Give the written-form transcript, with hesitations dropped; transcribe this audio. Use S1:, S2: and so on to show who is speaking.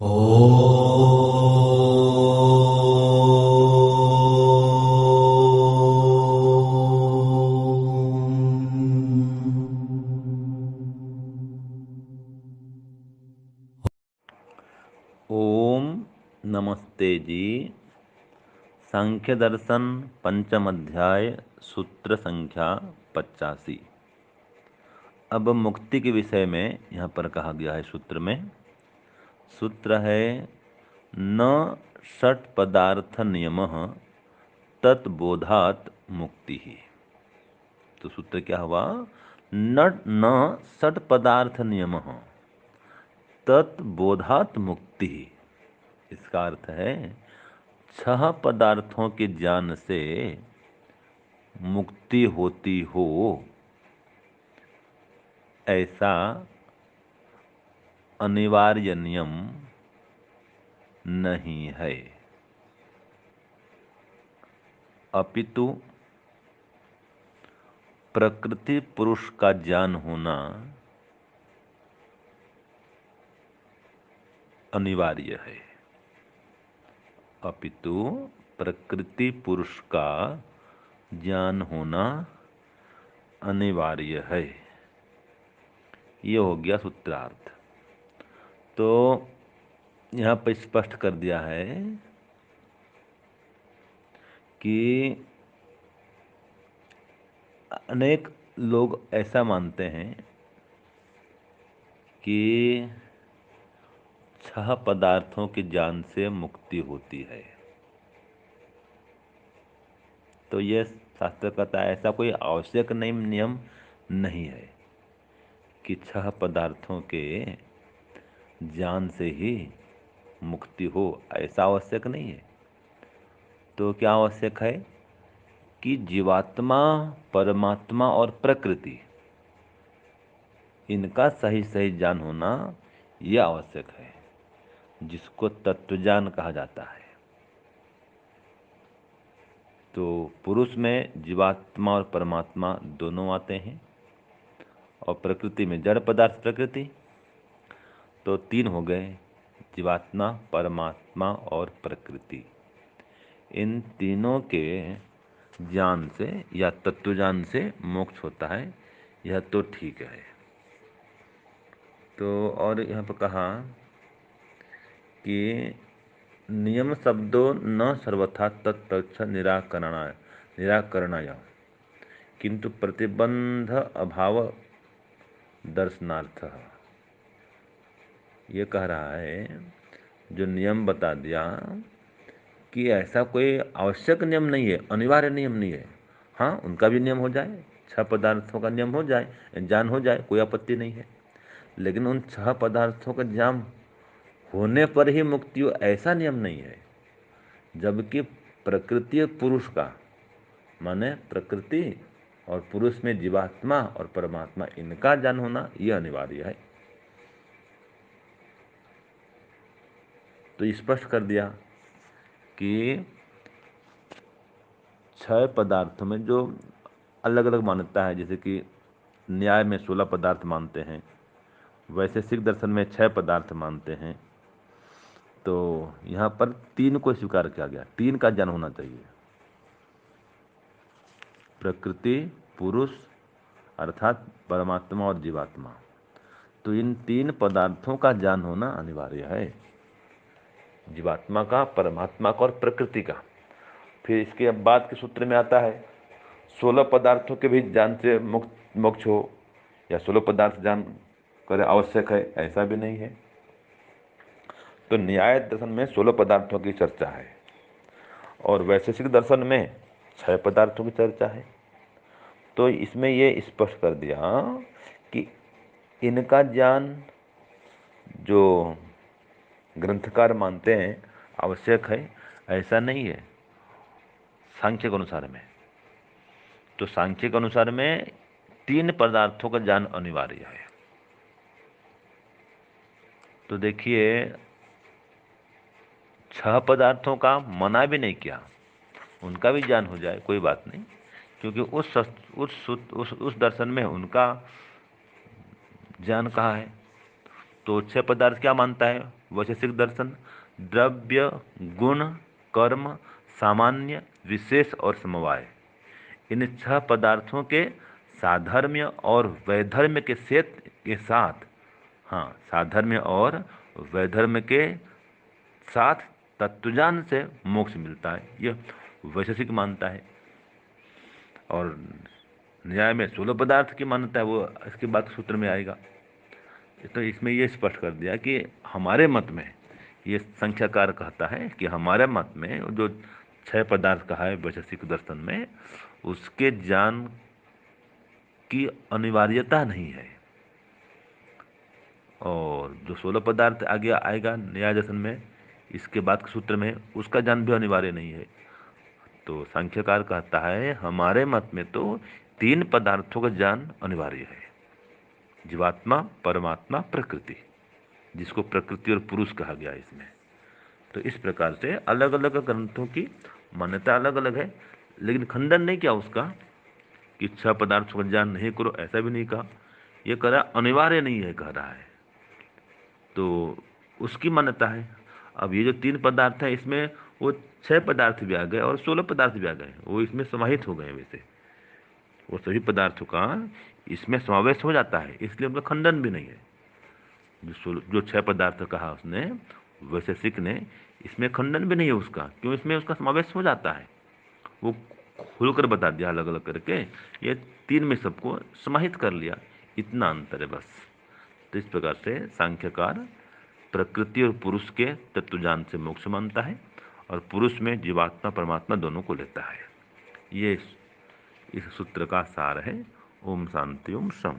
S1: ओम नमस्ते जी। सांख्य दर्शन पंचम अध्याय सूत्र संख्या 85। अब मुक्ति के विषय में यहाँ पर कहा गया है। सूत्र में सूत्र है न षट पदार्थ नियमः तत्बोधात् मुक्ति ही। तो सूत्र क्या हुआ? न षट पदार्थ नियमः तत्बोधात् मुक्ति ही। इसका अर्थ है 6 पदार्थों के ज्ञान से मुक्ति होती हो, ऐसा अनिवार्य नियम नहीं है, अपितु प्रकृति पुरुष का ज्ञान होना अनिवार्य है। अपितु प्रकृति पुरुष का ज्ञान होना अनिवार्य है। ये हो गया सूत्रार्थ। तो यहाँ पर स्पष्ट कर दिया है कि अनेक लोग ऐसा मानते हैं कि 6 पदार्थों के ज्ञान से मुक्ति होती है। तो यह शास्त्र कहता है ऐसा कोई आवश्यक नियम नहीं है कि 6 पदार्थों के ज्ञान से ही मुक्ति हो, ऐसा आवश्यक नहीं है। तो क्या आवश्यक है कि जीवात्मा, परमात्मा और प्रकृति, इनका सही सही ज्ञान होना यह आवश्यक है, जिसको तत्वज्ञान कहा जाता है। तो पुरुष में जीवात्मा और परमात्मा दोनों आते हैं, और प्रकृति में जड़ पदार्थ प्रकृति। तो 3 हो गए, जीवात्मा, परमात्मा और प्रकृति। इन तीनों के ज्ञान से या तत्वज्ञान से मोक्ष होता है, यह तो ठीक है। तो और यहाँ पर कहा कि नियम शब्दों न सर्वथा तत्पक्ष निराकरणाय किंतु प्रतिबंध अभाव दर्शनार्थ। ये कह रहा है, जो नियम बता दिया कि ऐसा कोई आवश्यक नियम नहीं है, अनिवार्य नियम नहीं है। हाँ, उनका भी नियम हो जाए, 6 पदार्थों का नियम हो जाए, ज्ञान हो जाए, कोई आपत्ति नहीं है। लेकिन उन 6 पदार्थों का ज्ञान होने पर ही मुक्ति हो, ऐसा नियम नहीं है। जबकि प्रकृति पुरुष का, माने प्रकृति और पुरुष में जीवात्मा और परमात्मा, इनका ज्ञान होना यह अनिवार्य है। तो स्पष्ट कर दिया कि 6 पदार्थों में जो अलग अलग मान्यता है, जैसे कि न्याय में 16 पदार्थ मानते हैं, वैसे सिख दर्शन में 6 पदार्थ मानते हैं। तो यहाँ पर 3 को स्वीकार किया गया, 3 का ज्ञान होना चाहिए, प्रकृति, पुरुष अर्थात परमात्मा और जीवात्मा। तो इन 3 पदार्थों का ज्ञान होना अनिवार्य है, जीवात्मा का, परमात्मा का और प्रकृति का। फिर इसके बाद के सूत्र में आता है 16 पदार्थों के भी ज्ञान से मोक्ष हो, या 16 पदार्थ ज्ञान करे आवश्यक है, ऐसा भी नहीं है। तो न्याय दर्शन में 16 पदार्थों की चर्चा है, और वैशेषिक दर्शन में 6 पदार्थों की चर्चा है। तो इसमें ये स्पष्ट कर दिया कि इनका ज्ञान जो ग्रंथकार मानते हैं आवश्यक है, ऐसा नहीं है सांख्य के अनुसार में। तो सांख्य के अनुसार में 3 पदार्थों का ज्ञान अनिवार्य है। तो देखिए, 6 पदार्थों का मना भी नहीं किया, उनका भी ज्ञान हो जाए, कोई बात नहीं, क्योंकि उस दर्शन में उनका ज्ञान कहाँ है। तो 6 पदार्थ क्या मानता है? वैशेषिक दर्शन, द्रव्य, गुण, कर्म, सामान्य, विशेष और समवाय, इन 6 पदार्थों के साधर्म्य और वैधर्म्य के सेट के साथ, हाँ, साधर्म्य और वैधर्म्य के साथ तत्वज्ञान से मोक्ष मिलता है, यह वैशेषिक मानता है। और न्याय में 16 पदार्थ की मान्यता है, वो इसके बाद सूत्र में आएगा। तो इसमें ये स्पष्ट कर दिया कि हमारे मत में, ये संख्याकार कहता है कि हमारे मत में जो 6 पदार्थ कहा है वैशेषिक दर्शन में, उसके ज्ञान की अनिवार्यता नहीं है। और जो 16 पदार्थ आगे आएगा न्याय दर्शन में, इसके बाद के सूत्र में, उसका ज्ञान भी अनिवार्य नहीं है। तो सांख्यकार कहता है हमारे मत में तो 3 पदार्थों का ज्ञान अनिवार्य है, जीवात्मा, परमात्मा, प्रकृति, जिसको प्रकृति और पुरुष कहा गया इसमें। तो इस प्रकार से अलग अलग ग्रंथों की मान्यता अलग अलग है, लेकिन खंडन नहीं किया उसका कि 6 पदार्थों का ज्ञान नहीं करो, ऐसा भी नहीं कहा। ये कह रहा अनिवार्य नहीं है, कह रहा है, तो उसकी मान्यता है। अब ये जो 3 पदार्थ हैं, इसमें वो 6 पदार्थ भी आ गए और 16 पदार्थ भी आ गए, वो इसमें समाहित हो गए। वैसे वो सभी पदार्थों का इसमें समावेश हो जाता है, इसलिए उनका खंडन भी नहीं है। जो 6 पदार्थ कहा उसने वैशेषिक ने, इसमें खंडन भी नहीं है उसका, क्यों, इसमें उसका समावेश हो जाता है। वो खुलकर बता दिया अलग अलग करके, ये 3 में सबको समाहित कर लिया, इतना अंतर है बस। तो इस प्रकार से सांख्यकार प्रकृति और पुरुष के तत्वज्ञान से मोक्ष मानता है, और पुरुष में जीवात्मा परमात्मा दोनों को लेता है। ये इस सूत्र का सार है। ओम शांति ओम शम।